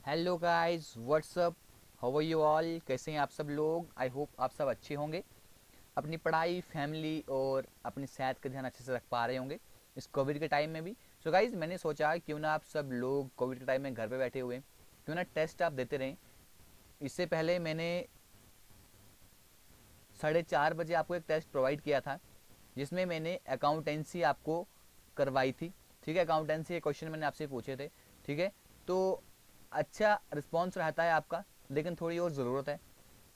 Hello guys, what's up, how are you all. कैसे हैं आप सब लोग। आई होप आप सब अच्छे होंगे, अपनी पढ़ाई, फैमिली और अपनी सेहत का ध्यान अच्छे से रख पा रहे होंगे इस कोविड के टाइम में भी। सो गाइस, मैंने सोचा क्यों ना आप सब लोग कोविड के टाइम में घर पे बैठे हुए क्यों ना टेस्ट आप देते रहें। इससे पहले मैंने 4:30 बजे आपको एक टेस्ट प्रोवाइड किया था जिसमें मैंने अकाउंटेंसी आपको करवाई थी। ठीक है, अकाउंटेंसी के क्वेश्चन मैंने आपसे पूछे थे। ठीक है, तो अच्छा रिस्पॉन्स रहता है आपका, लेकिन थोड़ी और ज़रूरत है।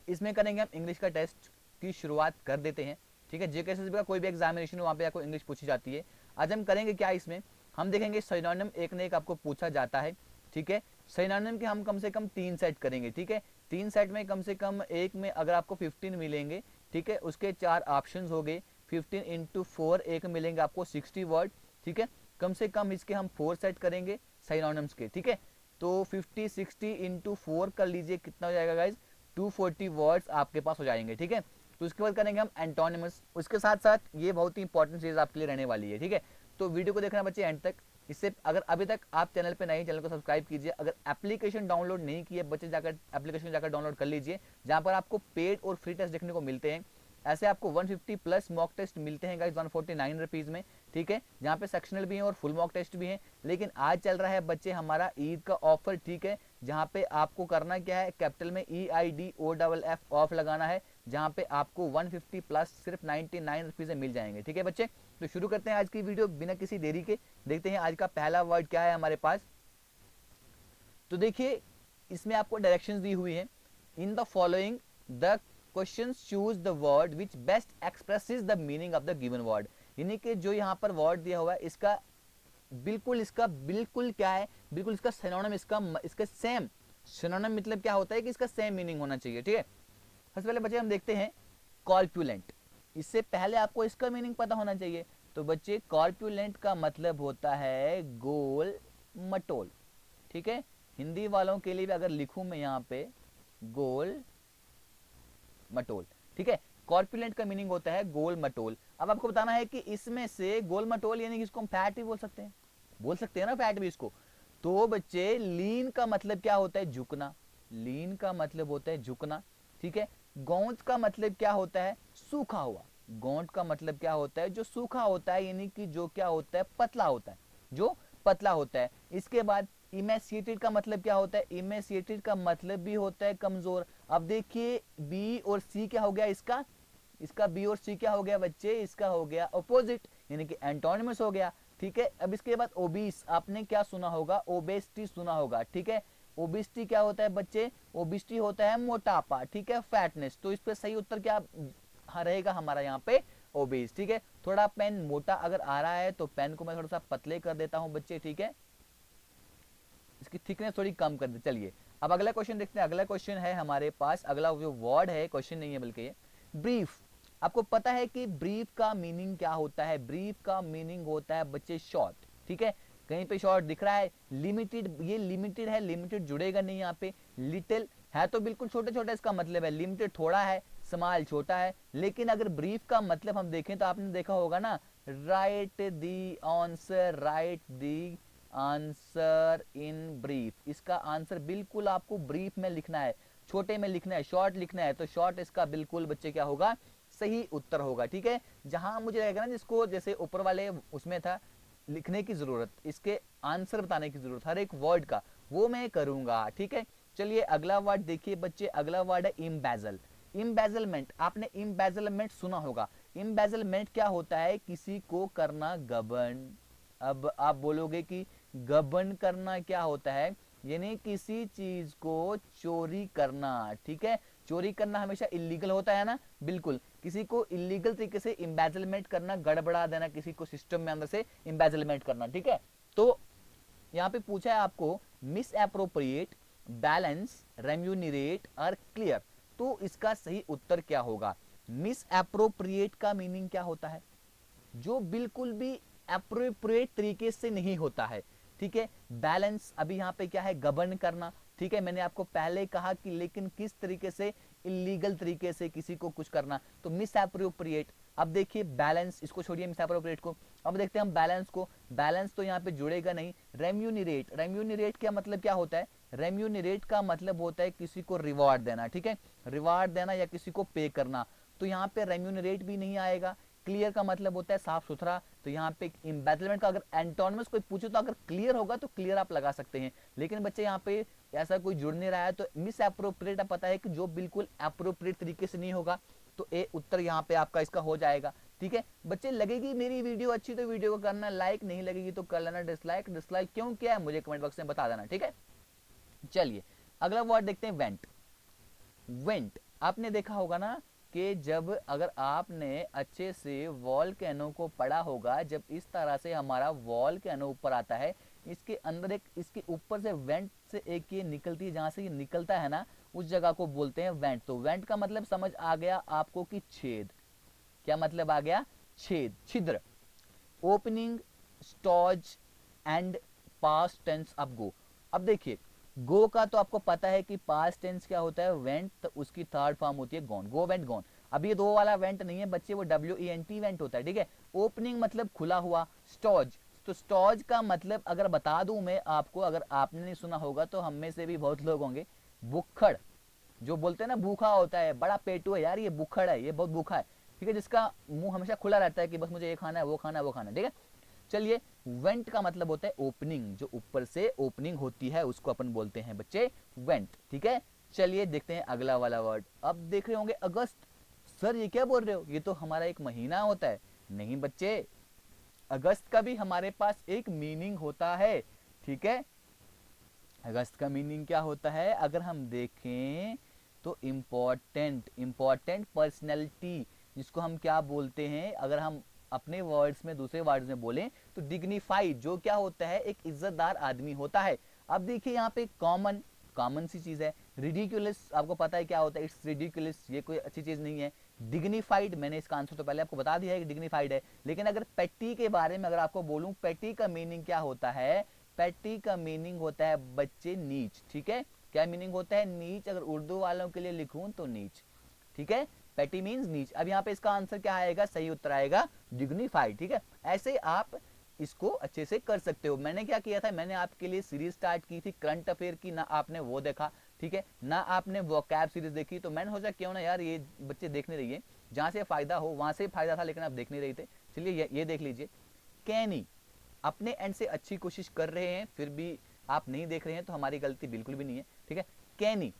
इसमें करेंगे हम इंग्लिश का टेस्ट की शुरुआत कर देते हैं। ठीक है, जेकेएसएसबी का कोई भी एग्जामिनेशन हो वहाँ पे आपको इंग्लिश पूछी जाती है। आज हम करेंगे क्या, इसमें हम देखेंगे सिनोनिम एक ना एक आपको पूछा जाता है। ठीक है, सिनोनिम के हम कम से कम 3 सेट करेंगे। ठीक है, 3 सेट में कम से कम एक में अगर आपको 15 मिलेंगे, ठीक है, उसके 4 ऑप्शन हो गए। 15 इंटू 4 एक मिलेंगे आपको 60 वर्ड। ठीक है, कम से कम इसके हम 4 सेट करेंगे सिनोनिम्स के। ठीक है, तो 50 60 इंटू 4 कर लीजिए, कितना हो जाएगा गाइज, 240 वर्ड्स आपके पास हो जाएंगे। ठीक है, तो उसके बाद करेंगे हम एंटोनिमस। उसके साथ साथ ये बहुत ही इंपॉर्टेंट चीज आपके लिए रहने वाली है। ठीक है, तो वीडियो को देखना बच्चे एंड तक। इससे अगर अभी तक आप चैनल पे नए, चैनल को सब्सक्राइब कीजिए। अगर एप्लीकेशन डाउनलोड नहीं किए बच्चे, जाकर एप्लीकेशन जाकर डाउनलोड कर लीजिए, जहां पर आपको पेड और फ्री टेस्ट देखने को मिलते हैं। ऐसे आपको 150 प्लस मॉक टेस्ट मिलते हैं गाइस 149 रुपीज में। ठीक है, जहाँ पे सेक्शनल भी है और फुल मॉक टेस्ट भी है। लेकिन आज चल रहा है बच्चे हमारा ईद का ऑफर। ठीक है, जहाँ पे आपको करना क्या है, कैपिटल में EIDOFF ऑफ लगाना है, जहाँ पे आपको 150 प्लस सिर्फ 99 रुपीज में मिल जाएंगे। ठीक है बच्चे, तो शुरू करते हैं आज की वीडियो बिना किसी देरी के। देखते हैं आज का पहला वर्ड क्या है हमारे पास। तो देखिए, इसमें आपको डायरेक्शंस दी हुई है। In the following the questions choose the word which best expresses the meaning of the given word. यानी कि जो यहाँ पर वर्ड दिया हुआ है इसका बिल्कुल क्या है, बिल्कुल इसका सिनोनिम, इसका सेम सिनोनिम मतलब क्या होता है कि इसका सेम मीनिंग होना चाहिए। ठीक है, सबसे पहले बच्चे हम देखते हैं कॉर्पुलेंट। इससे पहले आपको इसका मीनिंग पता होना चाहिए। तो बच्चे कॉर्पुलेंट का मतलब होता है गोल मटोल। ठीक है, हिंदी वालों के लिए भी अगर लिखूं मैं यहाँ पे गोल मटोल। ठीक है, कॉर्पुलेंट का मीनिंग होता है गोल मटोल। अब आपको बताना है कि इसमें से गोल मटोल यानी कि इसको हम फैट भी बोल सकते हैं ना, फैट भी इसको। तो बच्चे लीन का मतलब क्या होता है, झुकना। लीन का मतलब होता है झुकना। ठीक है, गौंच का मतलब क्या होता है, सूखा हुआ। गौंट का मतलब क्या होता है, जो सूखा होता है, यानी कि जो क्या होता है, पतला होता है, जो पतला होता है। इसके बाद इमेसिएटेड का मतलब क्या होता है, इमेसिएटेड का मतलब भी होता है कमजोर। अब देखिए बी और सी क्या हो गया, इसका इसका बी और सी क्या हो गया बच्चे, इसका हो गया अपोजिट, यानी कि एंटोनिमस हो गया। ठीक है, अब इसके बाद ओबीस, आपने क्या सुना होगा, ओबेसिटी सुना होगा। ठीक है, ओबिसिटी क्या होता है बच्चे, ओबिसिटी होता है मोटापा। ठीक है, फैटनेस। तो इस पे सही उत्तर क्या रहेगा हमारा यहाँ पे, ओबीस। ठीक है, थोड़ा पेन मोटा अगर आ रहा है तो पेन को मैं थोड़ा सा पतले कर देता हूँ बच्चे। ठीक है, इसकी थिकनेस थोड़ी कम कर दे। चलिए अब अगला क्वेश्चन देखते हैं। अगला क्वेश्चन है हमारे पास, अगला जो वर्ड है, क्वेश्चन नहीं है बल्कि ये ब्रीफ। आपको पता है कि ब्रीफ का मीनिंग क्या होता है, ब्रीफ का मीनिंग होता है बच्चे शॉर्ट। ठीक है, कहीं पे शॉर्ट दिख रहा है, लिमिटेड, ये लिमिटेड है, लिमिटेड जुड़ेगा नहीं यहाँ पे। लिटिल है तो बिल्कुल छोटा छोटा इसका मतलब है, लिमिटेड थोड़ा है, स्मॉल छोटा है। लेकिन अगर ब्रीफ का मतलब हम देखें तो आपने देखा होगा ना, right the answer, right the answer in brief. इसका आंसर बिल्कुल आपको ब्रीफ में लिखना है, छोटे में लिखना है, शॉर्ट लिखना है। तो शॉर्ट इसका बिल्कुल बच्चे क्या होगा, सही उत्तर होगा। ठीक है, जहां मुझे लगेगा ना, जिसको जैसे ऊपर वाले उसमें था लिखने की जरूरत, इसके आंसर बताने की जरूरत हर एक वर्ड का, वो मैं करूंगा। ठीक है, चलिए अगला वर्ड देखिए बच्चे। अगला वर्ड है इम्बेजल। इम्बेजलमेंट, आपने इम्बेजलमेंट सुना होगा। इम्बेजलमेंट क्या होता है, किसी को करना गबन। अब आप बोलोगे कि गबन करना क्या होता है, यानी किसी चीज को चोरी करना। ठीक है, चोरी करना हमेशा इलीगल होता है ना, बिल्कुल। किसी को इलीगल तरीके से इम्बेजलमेंट करना, गड़बड़ा देना किसी को सिस्टम में अंदर से इम्बेजलमेंट करना। ठीक है, तो यहाँ पे पूछा है आपको मिस अप्रोप्रिएट, बैलेंस, रेम्यूनरेट और क्लियर। तो इसका सही उत्तर क्या होगा। मिस अप्रोप्रिएट का मीनिंग क्या होता है, जो बिल्कुल भी अप्रोप्रिएट तरीके से नहीं होता है। ठीक है, बैलेंस, अभी यहाँ पे क्या है, गवर्न करना। ठीक है, मैंने आपको पहले कहा कि लेकिन किस तरीके से, इलीगल तरीके से किसी को कुछ करना। तो मिस अप्रोप्रिएट, अब देखिए बैलेंस, इसको छोड़िए मिस अप्रोप्रिएट को, अब देखते हैं हम बैलेंस को। बैलेंस तो यहाँ पे जुड़ेगा नहीं। रेम्यूनरेट, रेम्यूनरेट क्या मतलब क्या होता है? रेम्यूनरेट का मतलब होता है किसी को रिवॉर्ड देना, ठीक है, रिवॉर्ड देना या किसी को पे करना। तो यहाँ पे रेम्यूनरेट भी नहीं आएगा। क्लियर का मतलब होता है साफ सुथरा, तो यहाँ पे एम्बेजलमेंट का अगर एंटोनिमस कोई पूछे तो अगर क्लियर होगा तो क्लियर आप लगा सकते हैं, लेकिन बच्चे यहाँ पे ऐसा कोई जुड़ नहीं रहा है, तो मिस अप्रोप्रिएट आप पता है कि जो बिल्कुल अप्रोप्रिएट तरीके से नहीं होगा, तो ए उत्तर यहाँ पे आपका इसका हो जाएगा। ठीक है बच्चे, लगेगी मेरी वीडियो अच्छी तो वीडियो को करना लाइक, नहीं लगेगी तो कर लेना डिसलाइक। डिसलाइक क्यों किया है मुझे कमेंट बॉक्स में बता देना, ठीक है। चलिए अगला वर्ड देखते हैं, वेंट। वेंट आपने देखा होगा ना कि जब अगर आपने अच्छे से वॉल्केनो को पढ़ा होगा, जब इस तरह से हमारा वॉल्केनो ऊपर आता है, इसके अंदर एक, इसके ऊपर से वेंट से एक ये निकलती है, जहां से ये निकलता है ना उस जगह को बोलते हैं वेंट। तो वेंट का मतलब समझ आ गया आपको कि छेद। क्या मतलब आ गया? छेद, छिद्र। ओपनिंग, स्टॉज and past tense of go. अब देखिए गो का तो आपको पता है कि पास्ट टेंस क्या होता है, वेंट, तो उसकी थर्ड फॉर्म होती है गॉन, गो वेंट गॉन। अब ये दो वाला वेंट नहीं है बच्चे, वो WENT वेंट होता है, ठीक है। ओपनिंग मतलब खुला हुआ। स्टॉज, तो स्टॉज का मतलब अगर बता दूं मैं आपको, अगर आपने नहीं सुना होगा तो हम में से भी बहुत लोग होंगे, बुक्खड़, जो बोलते हैं ना भूखा होता है, बड़ा पेटू है यार ये बुक्खड़ है, ये बहुत भूखा है, ठीक है, जिसका मुंह हमेशा खुला रहता है कि बस मुझे ये खाना है वो खाना है वो खाना है, ठीक है। चलिए वेंट का मतलब होता है ओपनिंग, जो ऊपर से ओपनिंग होती है उसको अपन बोलते हैं बच्चे वेंट, ठीक है। चलिए देखते हैं अगला वाला वर्ड। अब देख रहे होंगे अगस्त, सर ये क्या बोल रहे हो, ये तो हमारा एक महीना होता है। नहीं बच्चे, अगस्त का भी हमारे पास एक मीनिंग होता है, ठीक है। अगस्त का मीनिंग क्या होता है अगर हम देखें तो इम्पोर्टेंट, इम्पोर्टेंट पर्सनैलिटी, जिसको हम क्या बोलते हैं, अगर हम अपने वर्ड्स में दूसरे वर्ड्स में बोलें तो डिग्निफाइड, जो क्या होता है एक इज्जतदार आदमी होता है। अब देखिए यहाँ पे कॉमन, कॉमन सी चीज है। रिडिकुलस आपको पता है क्या होता है, इट्स रिडिकुलस, ये कोई अच्छी चीज नहीं है। डिग्निफाइड, मैंने इसका आंसर तो पहले आपको बता दिया है कि डिग्निफाइड है, लेकिन अगर पेटी के बारे में अगर आपको बोलूं, पेटी का मीनिंग क्या होता है, पेटी का मीनिंग होता है बच्चे नीच, ठीक है। क्या मीनिंग होता है? नीच। अगर उर्दू वालों के लिए लिखूं तो नीच, ठीक है। पेटी मीन्स नीच। अब यहाँ पे इसका आंसर क्या आएगा, सही उत्तर आएगा डिग्निफाइड, ठीक है। ऐसे आप इसको अच्छे से कर सकते हो। मैंने क्या किया था, मैंने आपके लिए सीरीज स्टार्ट की थी करंट अफेयर की, ना आपने वो देखा, ठीक है, ना आपने वोकैब सीरीज देखी, तो मैंने सोचा क्यों ना यार ये बच्चे देखने रहिए, जहां से फायदा हो वहां से फायदा था, लेकिन आप देख नहीं रहे थे। चलिए ये देख लीजिए, कैनी, अपने एंड से अच्छी कोशिश कर रहे हैं फिर भी आप नहीं देख रहे हैं तो हमारी गलती बिल्कुल भी नहीं है, ठीक है। कैनी,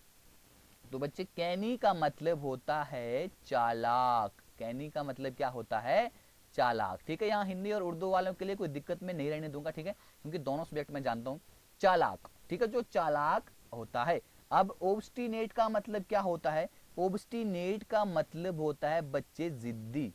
तो बच्चे कैनी का मतलब होता है चालाक। कैनी का मतलब क्या होता है? चालाक, ठीक है। यहाँ हिंदी और उर्दू वालों के लिए कोई दिक्कत मैं नहीं रहने दूंगा, ठीक है, क्योंकि दोनों सब्जेक्ट में जानता हूँ। चालाक, ठीक है, जो चालाक होता है। अब ओब्स्टिनेट का मतलब क्या होता है? ओब्स्टिनेट का मतलब होता है बच्चे जिद्दी।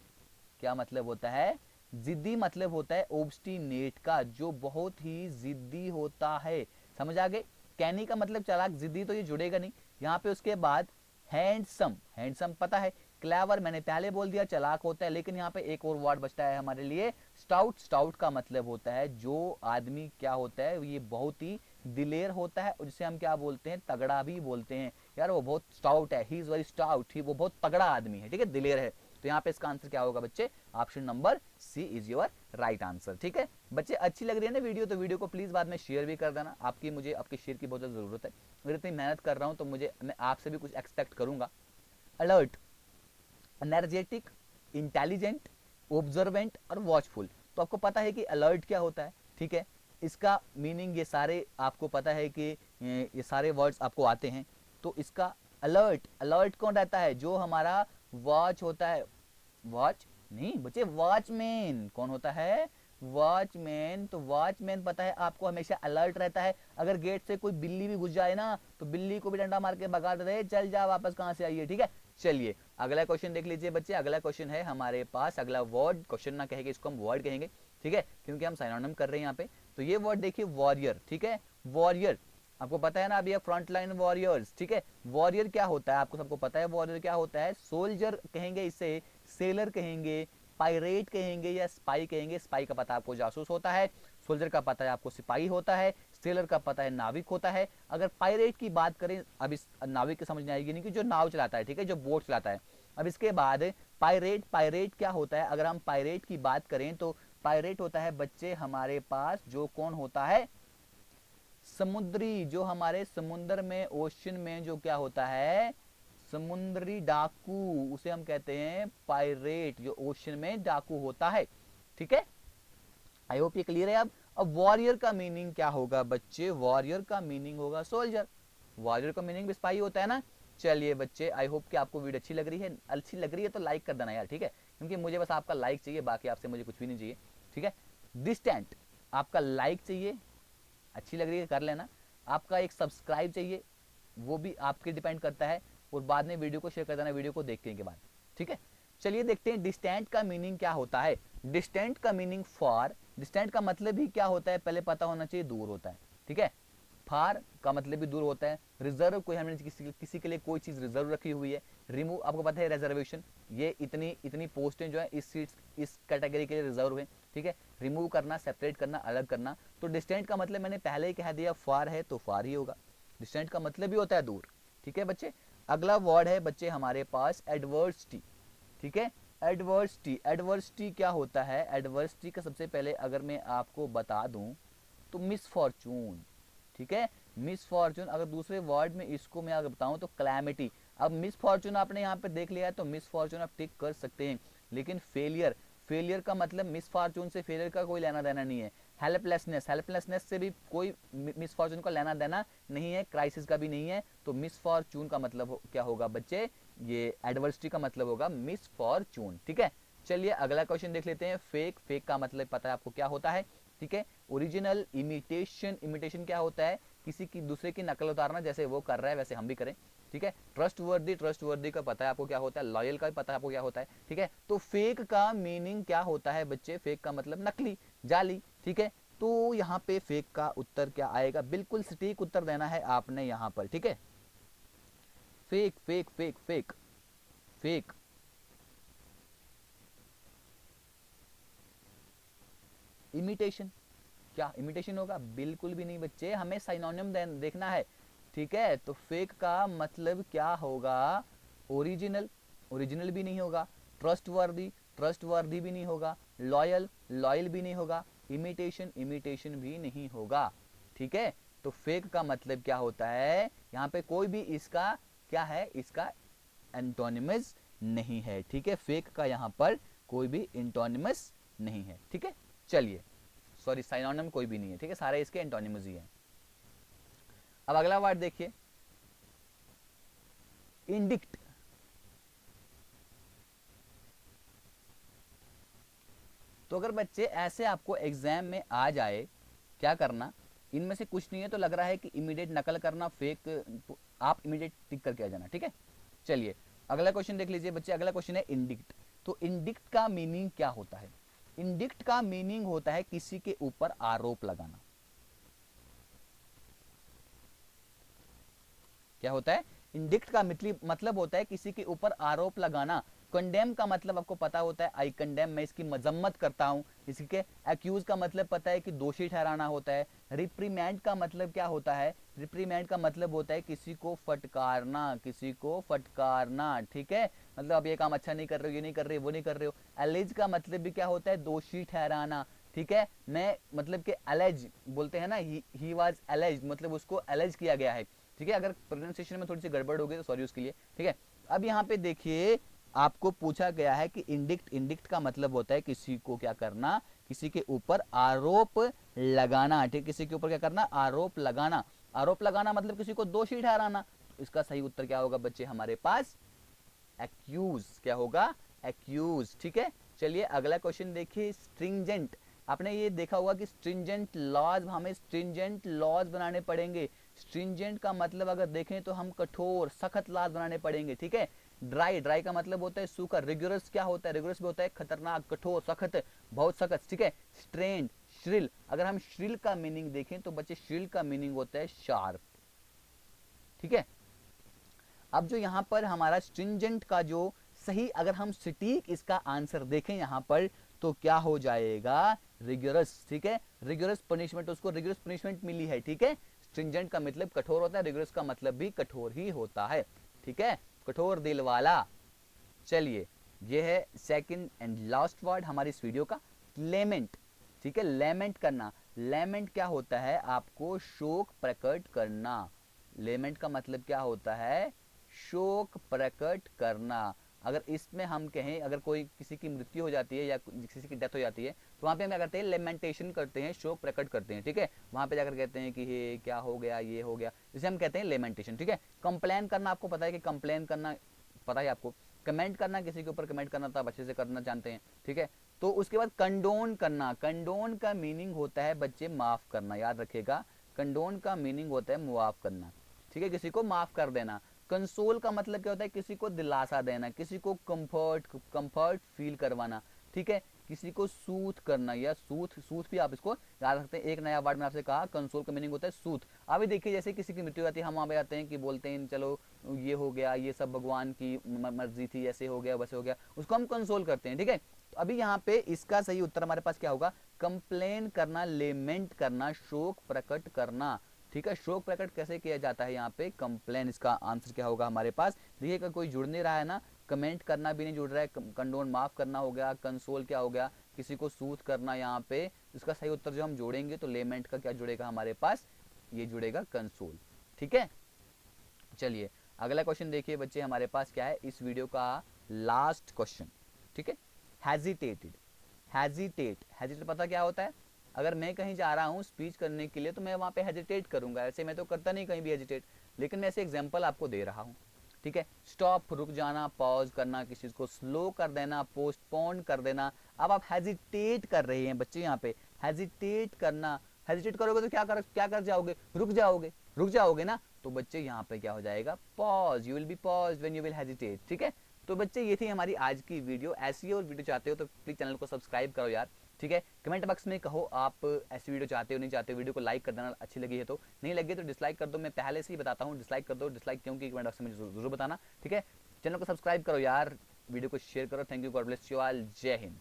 क्या मतलब होता है? जिद्दी मतलब होता है ओब्स्टिनेट का, जो बहुत ही जिद्दी होता है। समझ आ गए? कैनी का मतलब चालाक, जिद्दी तो ये जुड़ेगा नहीं यहाँ पे। उसके बाद हैंडसम, हैंडसम पता है। क्लेवर मैंने पहले बोल दिया चालाक होता है, लेकिन यहाँ पे एक और वर्ड बचता है हमारे लिए, स्टाउट। स्टाउट का मतलब होता है जो आदमी क्या होता है, ये बहुत ही दिलेर होता है, और जिसे हम क्या बोलते हैं, तगड़ा भी बोलते हैं। यार वो बहुत स्टाउट है, ही इज वेरी स्टाउट, ही वो बहुत तगड़ा आदमी है, ठीक है, दिलेर है। तो यहाँ पे इसका आंसर क्या होगा बच्चे? Option number C is your right answer, ठीक है। बच्चे अच्छी लग रही है ना वीडियो, तो वीडियो को प्लीज बाद में शेयर भी कर देना। आपकी मुझे आपके शेयर की बहुत ज़्यादा जरूरत है। अगर इतनी मेहनत कर रहा हूँ तो मैं आपसे भी कुछ एक्सपेक्ट करूंगा। अलर्ट, एनर्जेटिक, इंटेलिजेंट, ऑब्जर्वेंट और वॉचफुल। तो आपको पता है कि अलर्ट क्या होता है, ठीक है। इसका मीनिंग ये सारे आपको पता है कि ये सारे वर्ड्स आपको आते हैं। तो इसका अलर्ट, अलर्ट कौन रहता है? जो हमारा वॉच होता है। वॉच नहीं बच्चे, वॉचमैन कौन होता है? वॉचमैन। तो वॉचमैन पता है आपको हमेशा अलर्ट रहता है। अगर गेट से कोई बिल्ली भी घुस जाए ना तो बिल्ली को भी डंडा मार के भगा देते हैं, चल जा वापस कहां से आई है, ठीक है। चलिए अगला क्वेश्चन देख लीजिए बच्चे। अगला क्वेश्चन है हमारे पास, अगला वर्ड, क्वेश्चन ना कहेंगे इसको, हम वर्ड कहेंगे, ठीक है, क्योंकि हम साइनोनिम कर रहे हैं यहाँ पे। तो ये वर्ड देखिए वॉरियर, ठीक है। वॉरियर आपको पता है ना, अभी फ्रंट लाइन वॉरियर्स, ठीक है। वॉरियर क्या होता है आपको सबको पता है, वॉरियर क्या होता है? सोल्जर कहेंगे इसे, सेलर कहेंगे, पायरेट कहेंगे या स्पाई कहेंगे। स्पाई का पता आपको जासूस होता है, सोल्जर का पता है आपको सिपाही होता है, सेलर का पता है नाविक होता है। अगर पायरेट की बात करें, अब इस नाविक की समझ नहीं आएगी नहीं, कि जो नाव चलाता है, ठीक है, जो बोट चलाता है। अब इसके बाद पायरेट, पायरेट क्या होता है? अगर हम पायरेट की बात करें तो पायरेट होता है बच्चे हमारे पास जो कौन होता है? समुद्री, जो हमारे समुद्र में, ओशन में जो क्या होता है? समुद्री डाकू, उसे हम कहते हैं पायरेट, जो ओशन में डाकू होता है। ठीक है, आई होप ये क्लियर है। अब वॉरियर का मीनिंग क्या होगा बच्चे? वॉरियर का मीनिंग होगा सोल्जर। वॉरियर का मीनिंग भी स्पाई होता है ना। चलिए बच्चे, आई होप कि आपको वीडियो अच्छी लग रही है। अच्छी लग रही है तो लाइक कर देना यार, ठीक है, क्योंकि मुझे बस आपका लाइक चाहिए, बाकी आपसे मुझे कुछ भी नहीं चाहिए। ठीक है, डिस्टेंट, आपका लाइक चाहिए, अच्छी लग रही है कर लेना। आपका एक सब्सक्राइब चाहिए, वो भी आपके डिपेंड करता है, और बाद में वीडियो को शेयर कर देना वीडियो को देखने के बाद। ठीक है, चलिए देखते हैं डिस्टेंट का मीनिंग क्या होता है। डिस्टेंट का मीनिंग फार, डिस्टेंट का मतलब ही क्या होता है पहले पता होना चाहिए, दूर होता है। ठीक है, फार का मतलब भी दूर होता है। रिजर्व, कोई हमने किसी के लिए कोई चीज रिजर्व रखी हुई है। रिमूव, आपको पता है रिजर्वेशन, ये इतनी पोस्टें जो है इस सीट्स इस कैटेगरी के लिए रिजर्व है। ठीक है, रिमूव करना, सेपरेट करना, अलग करना। तो डिस्टेंट का मतलब मैंने पहले ही कह दिया, फार है तो फार ही होगा। डिस्टेंट का मतलब भी होता है दूर। ठीक है बच्चे, अगला वर्ड है बच्चे हमारे पास एडवर्सिटी। ठीक है, एडवर्सिटी, एडवर्सिटी क्या होता है? एडवर्सिटी का सबसे पहले अगर मैं आपको बता दूं तो मिसफॉर्चून। ठीक है, मिसफॉर्चून, अगर दूसरे वर्ड में इसको मैं अगर बताऊं तो क्लैमिटी। अब मिसफॉर्चून आपने यहाँ पे देख लिया है तो मिसफॉर्चून आप टिक कर सकते हैं, लेकिन फेलियर, फेलियर का मतलब मिसफॉर्चून से फेलियर का कोई लेना देना नहीं है। हेल्पलेसनेस, हेल्पलेसनेस से भी कोई मिसफॉर्चून का लेना देना नहीं है, क्राइसिस का भी नहीं है। तो मिसफॉर्चून का मतलब क्या होगा बच्चे? ये एडवर्सिटी का मतलब होगा मिसफॉर्चून। ठीक है, चलिए अगला क्वेश्चन देख लेते हैं। फेक, फेक का मतलब पता है आपको क्या होता है? ठीक है, ओरिजिनल, इमिटेशन, इमिटेशन क्या होता है? किसी की दूसरे की नकल उतारना, जैसे वो कर रहा है वैसे हम भी करें। ठीक है, ट्रस्ट वर्दी, ट्रस्ट वर्दी का पता है आपको क्या होता है? लॉयल का भी पता है आपको क्या होता है? ठीक है, तो फेक का मीनिंग क्या होता है बच्चे? फेक का मतलब नकली, जाली। ठीक है, तो यहाँ पे फेक का उत्तर क्या आएगा? बिल्कुल सटीक उत्तर देना है आपने यहाँ पर। ठीक है, fake, fake, fake, fake, fake. Imitation, क्या इमिटेशन होगा? बिल्कुल भी नहीं बच्चे, हमें साइनोनिम देखना है। ठीक है, तो फेक का मतलब क्या होगा? ओरिजिनल, ओरिजिनल भी नहीं होगा। ट्रस्टवर्दी, ट्रस्टवर्दी भी नहीं होगा। लॉयल, लॉयल भी नहीं होगा। इमिटेशन, इमिटेशन भी नहीं होगा। ठीक है, तो फेक का मतलब क्या होता है? यहाँ पे कोई भी इसका क्या है? इसका एंटोनिमस नहीं है। ठीक है, फेक का यहाँ पर कोई भी एंटोनिमस नहीं है। ठीक है, चलिए, सॉरी साइनोनिम कोई भी नहीं है। ठीक है, सारे इसके एंटोनिमस ही हैं। अब अगला वर्ड देखिए, इंडिक्ट। तो अगर बच्चे ऐसे आपको एग्जाम में आ जाए, क्या करना? इनमें से कुछ नहीं है तो लग रहा है कि इमीडिएट नकल करना, फेक, तो आप इमीडिएट टिक करके आ जाना। ठीक है, चलिए अगला क्वेश्चन देख लीजिए बच्चे। अगला क्वेश्चन है इंडिक्ट। तो इंडिक्ट का मीनिंग क्या होता है? इंडिक्ट का मीनिंग होता है किसी के ऊपर आरोप लगाना। क्या होता है? इंडिक्ट का मतलब होता है किसी के ऊपर आरोप लगाना। कंडेम का मतलब आपको पता होता है, आई कंडेम, मैं इसकी मजम्मत करता हूं। इसके एक्यूज का मतलब पता है कि दोषी ठहराना होता है। रिप्रीमेंड का मतलब क्या होता है? रिप्रीमेंड का मतलब होता है किसी को फटकारना, किसी को फटकारना। ठीक है, मतलब अब ये काम अच्छा नहीं कर रहे हो, ये नहीं कर रहे हो, वो नहीं कर रहे हो। एलिज का मतलब भी क्या होता है? दोषी ठहराना। ठीक है, मैं मतलब कि एलेज बोलते हैं ना, ही वाज एलेज, मतलब उसको एलेज किया गया है। ठीक है, अगर प्रोनाउंसिएशन में थोड़ी सी गड़बड़ हो गई तो सॉरी उसके लिए। ठीक है, अब यहाँ पे देखिए आपको पूछा गया है कि इंडिक्ट, इंडिक्ट का मतलब होता है किसी को क्या करना? किसी के ऊपर आरोप लगाना। ठीक, किसी के ऊपर क्या करना? आरोप लगाना। आरोप लगाना मतलब किसी को दोषी ठहराना। तो इसका सही उत्तर क्या होगा बच्चे हमारे पास? एक्यूज। क्या होगा? एक्यूज। ठीक है, चलिए अगला क्वेश्चन देखिए, स्ट्रिंजेंट। आपने ये देखा होगा कि स्ट्रिंजेंट लॉज, हमें स्ट्रिंजेंट लॉज बनाने पड़ेंगे। स्ट्रिंजेंट का मतलब अगर देखें तो हम कठोर, सख्त लॉज बनाने पड़ेंगे। ठीक है, ड्राई, ड्राई का मतलब होता है सूखा। रिगुरस क्या होता है? रिगुरस भी होता है खतरनाक, कठोर, सख्त, बहुत सख्त। ठीक है, स्ट्रेंड, श्रिल, अगर हम श्रिल का मीनिंग देखें तो बच्चे श्रिल का मीनिंग होता है शार्प। ठीक है, अब जो यहाँ पर हमारा स्ट्रिंजेंट का जो सही, अगर हम सटीक इसका आंसर देखें यहाँ पर तो क्या हो जाएगा? रिगुरस। ठीक है, रिगुरस पनिशमेंट, उसको रिगुरस पनिशमेंट मिली है। ठीक है, स्ट्रिंजेंट का मतलब कठोर होता है, रिगुरस का मतलब भी कठोर ही होता है। ठीक है, कठोर दिल वाला। चलिए, ये है सेकंड एंड लास्ट वर्ड हमारी इस वीडियो का, लेमेंट। ठीक है, लेमेंट करना। लेमेंट क्या होता है? आपको शोक प्रकट करना। लेमेंट का मतलब क्या होता है? शोक प्रकट करना। अगर इसमें हम कहें, अगर कोई किसी की मृत्यु हो जाती है या किसी की डेथ हो जाती है, तो वहां पे हम क्या करते हैं? लेमेंटेशन करते हैं, शोक प्रकट करते हैं। ठीक है, वहां पे जाकर कहते हैं कि ये क्या हो गया, ये हो गया, इसे हम कहते हैं लेमेंटेशन। ठीक है, कंप्लेन करना, आपको पता है कि कंप्लेन करना पता है आपको। कमेंट करना, किसी के ऊपर कमेंट करना तो आप अच्छे से करना जानते हैं। ठीक है, तो उसके बाद कंडोन करना। कंडोन का मीनिंग होता है बच्चे माफ करना, याद रखिएगा। कंडोन का मीनिंग होता है माफ करना। ठीक है, किसी को माफ कर देना। कंसोल का मतलब क्या होता है? किसी को दिलासा देना, किसी को कंफर्ट फील करवाना। ठीक है, किसी को सूथ करना, या सूथ, सूथ भी आप इसको याद रखते हैं। एक नया वर्ड मैंने आपसे कहा, कंसोल का मीनिंग होता है सूथ। अभी देखिए, जैसे किसी की मृत्यु होती है, हम वहां पे आते हैं कि बोलते हैं चलो ये हो गया, ये सब भगवान की मर्जी थी, ऐसे हो गया, वैसे हो गया, उसको हम कंसोल करते हैं। ठीक है, तो अभी यहाँ पे इसका सही उत्तर हमारे पास क्या होगा? कंप्लेन करना, लेमेंट करना, शोक प्रकट करना। ठीक है, शोक प्रकट कैसे किया जाता है? यहाँ पे कंप्लेन, इसका आंसर क्या होगा हमारे पास? देखिए, कोई जुड़ नहीं रहा है ना, कमेंट करना भी नहीं जुड़ रहा है, कंडोन माफ करना हो गया, कंसोल क्या हो गया? किसी को सूथ करना। यहाँ पे इसका सही उत्तर जो हम जोड़ेंगे तो लेमेंट का क्या जुड़ेगा हमारे पास? ये जुड़ेगा कंसोल। ठीक है, चलिए अगला क्वेश्चन देखिए बच्चे, हमारे पास क्या है इस वीडियो का लास्ट क्वेश्चन। ठीक है, हेजिटेटेड। हेजिटेट, हेजिटेट पता क्या होता है? अगर मैं कहीं जा रहा हूँ स्पीच करने के लिए तो मैं वहां पे हेजिटेट करूंगा, ऐसे मैं तो करता नहीं कहीं भी हेजिटेट, लेकिन मैं ऐसे एग्जांपल आपको दे रहा हूँ। ठीक है, स्टॉप, रुक जाना, पॉज करना, किसी चीज को स्लो कर देना, पोस्टपोन कर देना। अब आप हेजिटेट कर रहे हैं बच्चे, यहाँ पे हेजिटेट करना। हेजिटेट करोगे तो क्या कर जाओगे? रुक जाओगे, रुक जाओगे ना। तो बच्चे यहाँ पे क्या हो जाएगा? Pause, you will be pause when you will hesitate. ठीक है, तो बच्चे ये थी हमारी आज की वीडियो। ऐसी और वीडियो चाहते हो तो प्लीज चैनल को सब्सक्राइब करो यार। ठीक है, कमेंट बॉक्स में कहो आप ऐसी वीडियो चाहते हो नहीं चाहते हो। वीडियो को लाइक कर देना, अच्छी लगी है तो। नहीं लगी तो डिसलाइक कर दो, मैं पहले से ही बताता हूँ, डिसलाइक कर दो। डिसलाइक क्यों की कमेंट बॉक्स में जरूर बताना। ठीक है, चैनल को सब्सक्राइब करो यार, वीडियो को शेयर करो। Thank you, God bless you all, जय हिंद।